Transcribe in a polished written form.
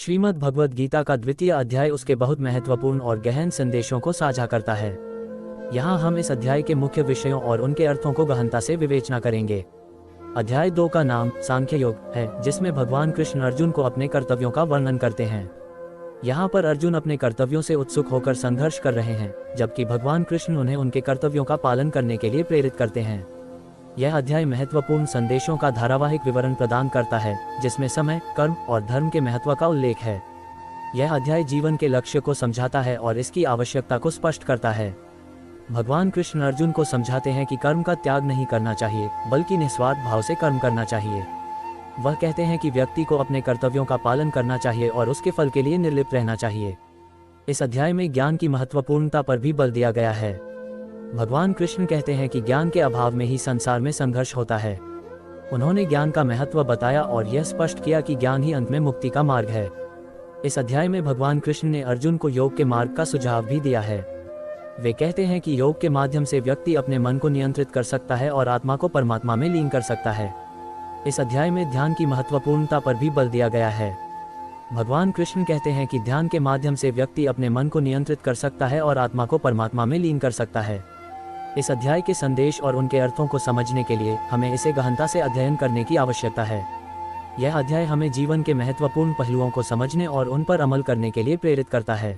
श्रीमद् भगवद गीता का द्वितीय अध्याय उसके बहुत महत्वपूर्ण और गहन संदेशों को साझा करता है। यहाँ हम इस अध्याय के मुख्य विषयों और उनके अर्थों को गहनता से विवेचना करेंगे। अध्याय 2 का नाम सांख्य योग है, जिसमें भगवान कृष्ण अर्जुन को अपने कर्तव्यों का वर्णन करते हैं। यहाँ पर अर्जुन अपने कर्तव्यों से उत्सुक होकर संघर्ष कर रहे हैं, जबकि भगवान कृष्ण उन्हें उनके कर्तव्यों का पालन करने के लिए प्रेरित करते हैं। यह अध्याय महत्वपूर्ण संदेशों का धारावाहिक विवरण प्रदान करता है, जिसमें समय, कर्म और धर्म के महत्व का उल्लेख है। यह अध्याय जीवन के लक्ष्य को समझाता है और इसकी आवश्यकता को स्पष्ट करता है। भगवान कृष्ण अर्जुन को समझाते हैं कि कर्म का त्याग नहीं करना चाहिए, बल्कि निस्वार्थ भाव से कर्म करना चाहिए। वह कहते हैं कि व्यक्ति को अपने कर्तव्यों का पालन करना चाहिए और उसके फल के लिए निर्लिप्त रहना चाहिए। इस अध्याय में ज्ञान की महत्वपूर्णता पर भी बल दिया गया है। भगवान कृष्ण कहते हैं कि ज्ञान के अभाव में ही संसार में संघर्ष होता है। उन्होंने ज्ञान का महत्व बताया और यह स्पष्ट किया कि ज्ञान ही अंत में मुक्ति का मार्ग है। इस अध्याय में भगवान कृष्ण ने अर्जुन को योग के मार्ग का सुझाव भी दिया है। वे कहते हैं कि योग के माध्यम से व्यक्ति अपने मन को नियंत्रित कर सकता है और आत्मा को परमात्मा में लीन कर सकता है। इस अध्याय में ध्यान की महत्वपूर्णता पर भी बल दिया गया है। भगवान कृष्ण कहते हैं कि ध्यान के माध्यम से व्यक्ति अपने मन को नियंत्रित कर सकता है और आत्मा को परमात्मा में लीन कर सकता है। इस अध्याय के संदेश और उनके अर्थों को समझने के लिए हमें इसे गहनता से अध्ययन करने की आवश्यकता है। यह अध्याय हमें जीवन के महत्वपूर्ण पहलुओं को समझने और उन पर अमल करने के लिए प्रेरित करता है।